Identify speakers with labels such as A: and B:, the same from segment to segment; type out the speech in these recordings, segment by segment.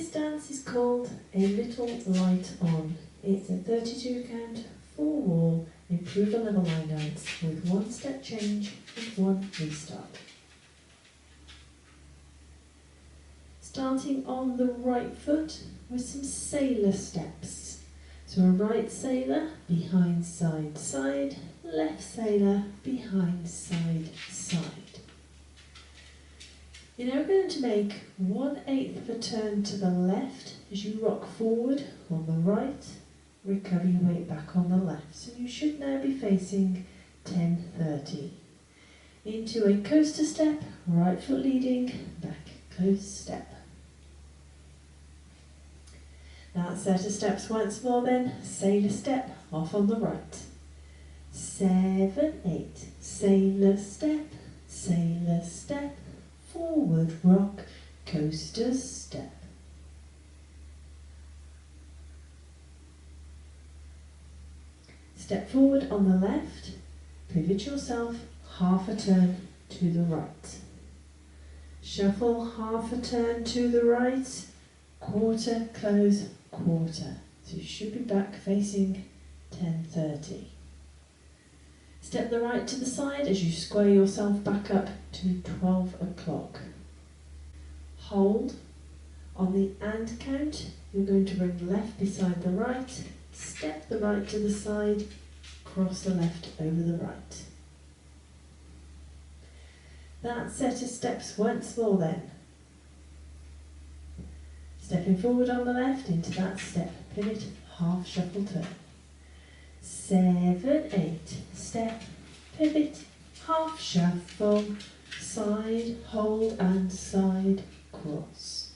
A: This dance is called A Little Light On. It's a 32 count, 4 wall, improve a level line dance with 1 step change and 1 restart. Starting on the right foot with some sailor steps. So a right sailor, behind side side, left sailor, behind side side. You're now going to make 1/8 of a turn to the left as you rock forward on the right, recover your weight back on the left. So you should now be facing 10:30. Into a coaster step, right foot leading, back close step. That set of steps once more then, sailor step, off on the right. 7, 8, sailor step, forward rock, coaster step. Step forward on the left, pivot yourself half a turn to the right. Shuffle half a turn to the right, quarter, close, quarter. So you should be back facing 10:30. Step the right to the side as you square yourself back up to 12 o'clock. Hold. On the and count, you're going to bring the left beside the right, step the right to the side, cross the left over the right. That set of steps once more then. Stepping forward on the left into that step, pivot, half shuffle turn. 7, 8, step, pivot, half shuffle, side, hold and side, cross.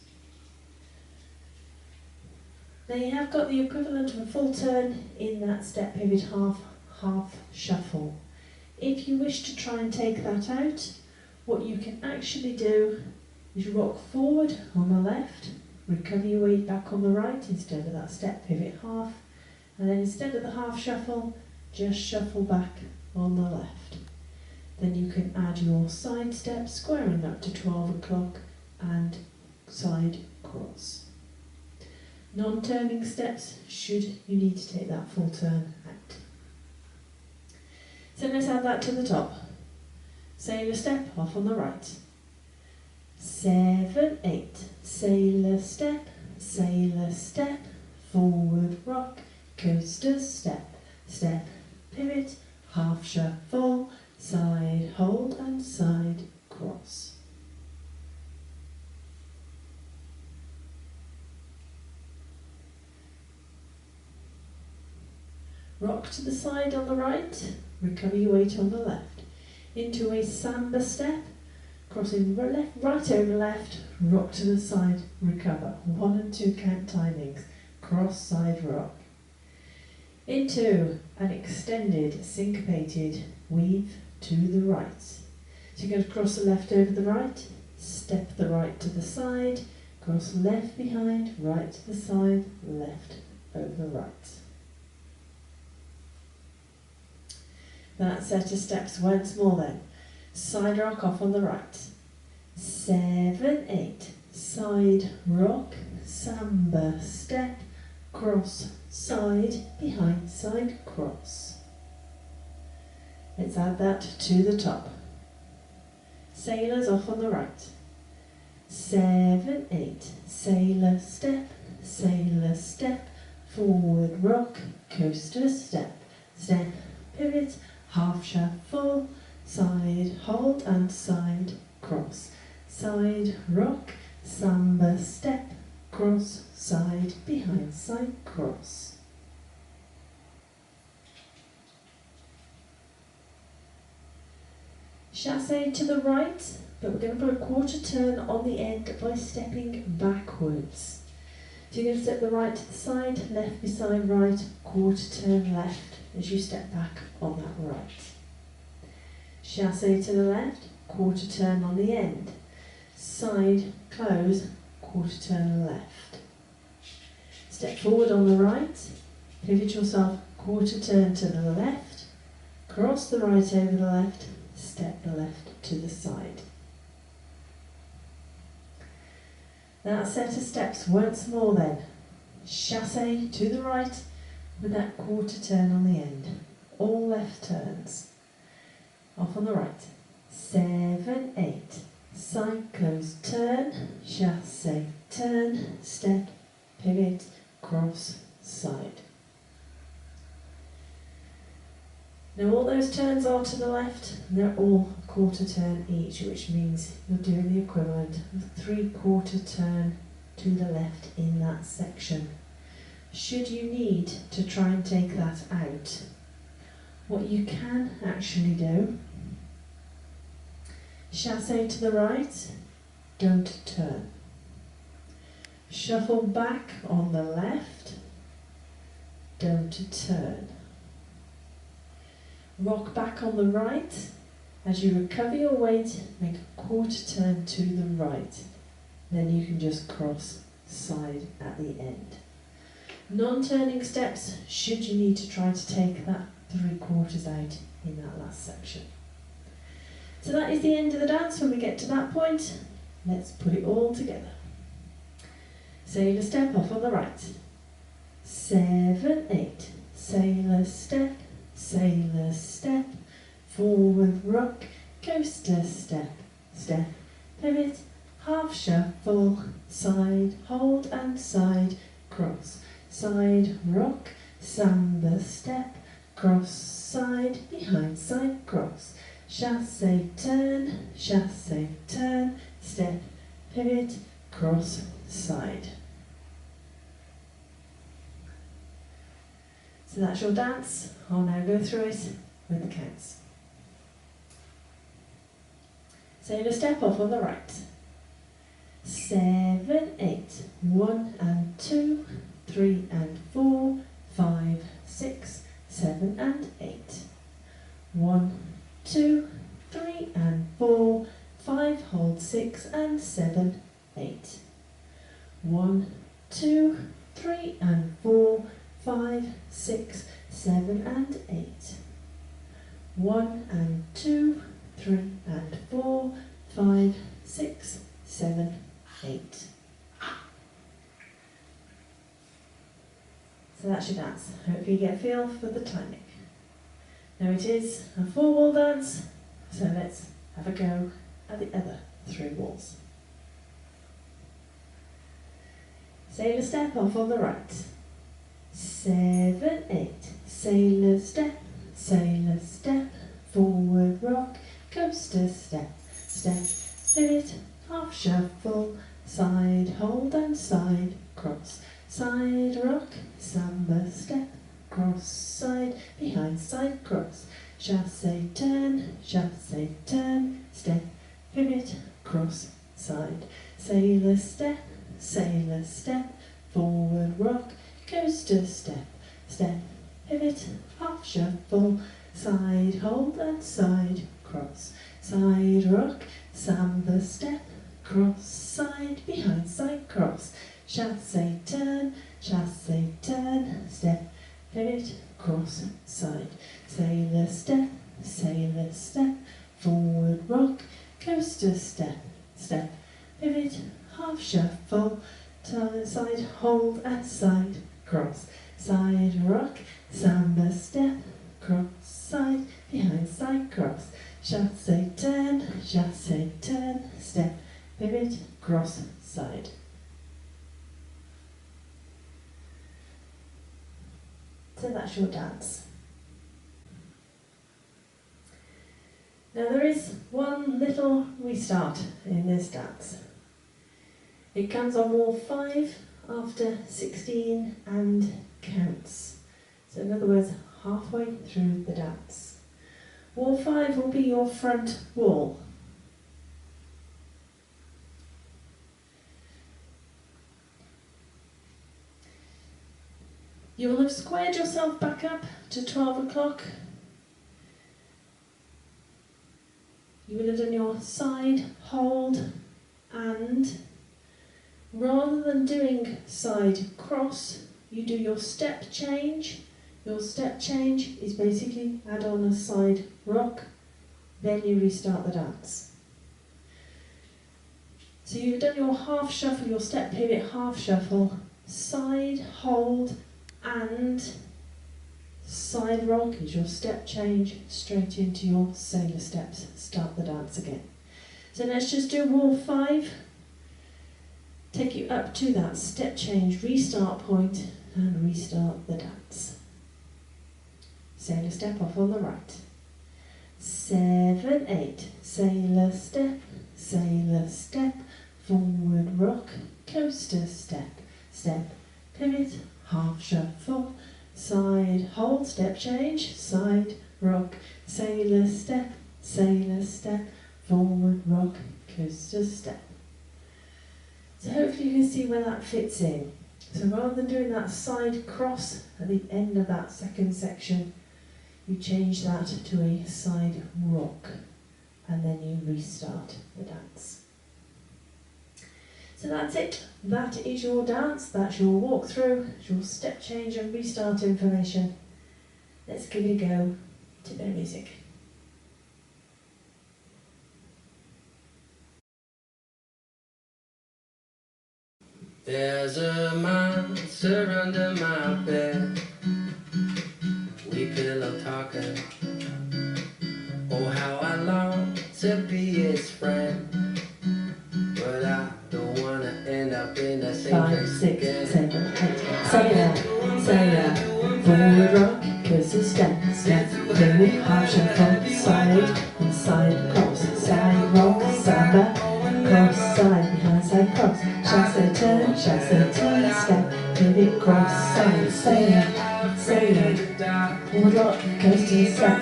A: Now you have got the equivalent of a full turn in that step, pivot, half shuffle. If you wish to try and take that out, what you can actually do is rock forward on the left, recover your weight back on the right instead of that step, pivot, half, and then instead of the half shuffle, just shuffle back on the left. Then you can add your side step, squaring up to 12 o'clock, and side cross. Non-turning steps should you need to take that full turn out. So let's add that to the top. Sailor step, off on the right. 7, 8, sailor step, forward rock, coaster step, step, pivot, half shuffle, side hold and side cross. Rock to the side on the right, recover your weight on the left. Into a samba step, crossing right over left, rock to the side, recover. 1 and 2 count timings, cross side rock. Into an extended syncopated weave to the right. So you're going to cross the left over the right, step the right to the side, cross left behind, right to the side, left over the right. That set of steps once more then. Side rock off on the right. 7, 8, side rock, samba step, cross, side, behind side, cross. Let's add that to the top. Sailors off on the right. 7, 8, sailor step, forward rock, coaster step, step, pivot, half shuffle, side hold and side cross. Side rock, samba step, cross, side, behind side, cross. Chassé to the right, but we're going to put a quarter turn on the end by stepping backwards. So you're going to step the right to the side, left beside right, quarter turn left as you step back on that right. Chassé to the left, quarter turn on the end. Side, close, quarter turn left. Step forward on the right, pivot yourself, quarter turn to the left, cross the right over the left, step the left to the side. That set of steps once more then. Chassé to the right with that quarter turn on the end. All left turns. Off on the right. 7, 8. Side close, turn, chassé, turn, step, pivot, cross, side. Now all those turns are to the left, and they're all a quarter turn each, which means you're doing the equivalent of 3/4 turn to the left in that section. Should you need to try and take that out, what you can actually do, chassé to the right, don't turn. Shuffle back on the left, don't turn. Rock back on the right. As you recover your weight, make a quarter turn to the right. Then you can just cross side at the end. Non-turning steps should you need to try to take that 3/4 out in that last section. So that is the end of the dance. When we get to that point, let's put it all together. Sailor step off on the right. 7, 8. Sailor step, forward rock, coaster step, step, pivot, half shuffle, side, hold and side, cross, side rock, samba step, cross, side, behind side, cross, chassé turn, step, pivot, cross, side. So that's your dance. I'll now go through it with the counts. Sailor step off on the right. 7, 8. 1 and 2, 3 and 4, 5, 6, 7 and 8. 1, 2, 3 and 4, 5, hold 6 and 7, 8. 1, 2, 3 and 4, 5, 6, 7 and 8. 1 and 2, 3 and 4, 5, 6, 7, 8. So that's your dance. Hope you get a feel for the timing. Now it is a 4-wall dance, so let's have a go at the other 3 walls. Sailor step off on the right. 7, 8. Sailor step, forward rock, coaster step, step, pivot, half shuffle, side hold and side, cross, side rock, samba step, cross, side, behind side, cross, chassé turn, step, pivot, cross, side, sailor step, forward rock, coaster step, step, pivot, half shuffle, side hold and side, cross, side rock, samba step, cross, side, behind side, cross, chassé turn, step, pivot, cross, side, sailor step, forward rock, coaster step, step, pivot, half shuffle, turn, side, hold and side, cross, side rock, samba step, cross, side, behind side, cross, chassé turn, step, pivot, cross, side. So that's your dance. Now there is one little restart in this dance. It comes on wall 5 after 16 and counts. So in other words, halfway through the dance. Wall 5 will be your front wall. You will have squared yourself back up to 12 o'clock. You will have done your side, hold, and rather than doing side cross, you do your step change. Your step change is basically add on a side rock, then you restart the dance. So you've done your half shuffle, your step pivot half shuffle, side, hold, and side rock is your step change straight into your sailor steps. Start the dance again. So let's just do wall 5. Take you up to that step change, restart point, and restart the dance. Sailor step off on the right. 7, 8, sailor step, forward rock, coaster step, step, pivot, half shuffle, side, hold, step change, side, rock, sailor step, forward rock, coaster step. So hopefully you can see where that fits in. So rather than doing that side cross at the end of that second section, you change that to a side rock and then you restart the dance. So that's it. That is your dance. That's your walkthrough, your step change and restart information. Let's give it a go to their music.
B: There's a monster under my bed. We pillow talking. Oh, how I long to be its friend. But I don't wanna end up in the same
A: 5,
B: place
A: 6,
B: again.
A: 7, 8. Sailor, forward rock, coaster step, pivot, half shuffle, side and side cross, side rock, samba, cross, side, behind side cross, chasse turn, step, pivot, cross, side, sailor, forward rock, coaster step,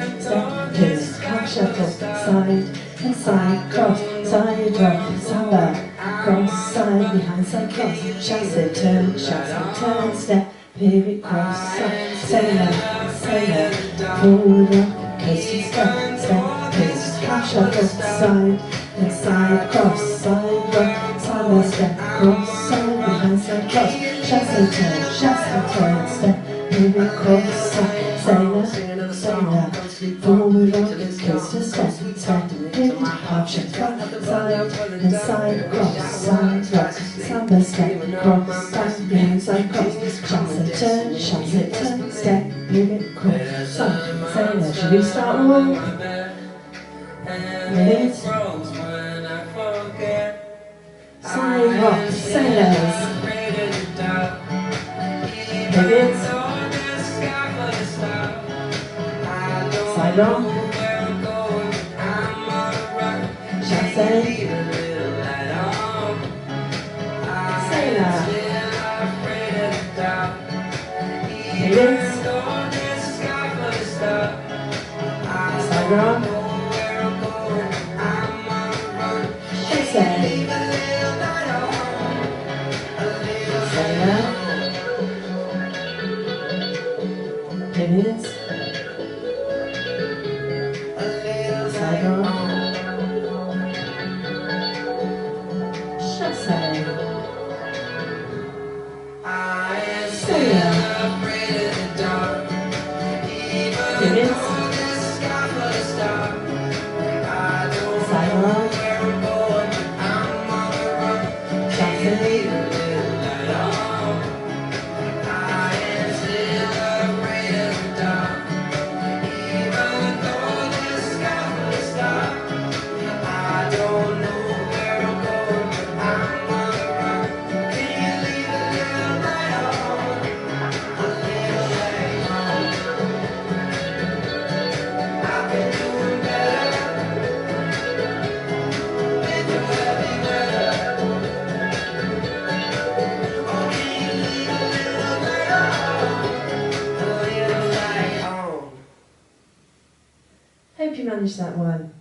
A: pivot, half shuffle, side and side cross, side rock, samba, cross, side, behind side cross, chasse turn, step, pivot, cross, side, sailor, forward rock, coaster step, pivot, half shuffle, side and side cross, side rock, samba step, cross, side, behind side cross, chasse turn, step, pivot, cross, side, sailor, forward rock, coaster step, pivot, half shuffle, side and side cross, side rock, samba step, cross, side, behind side cross, chasse turn, step, pivot, cross, side, sailor. Should we start all? Minute. Side rock, sailors. Pivot. Side rock. Chasse. Sailor. Pivot. Side rock. Chasse. Sailor. Pivot. Side rock. Chasse. Sailor. Pivot. Side rock. Hope you managed that one.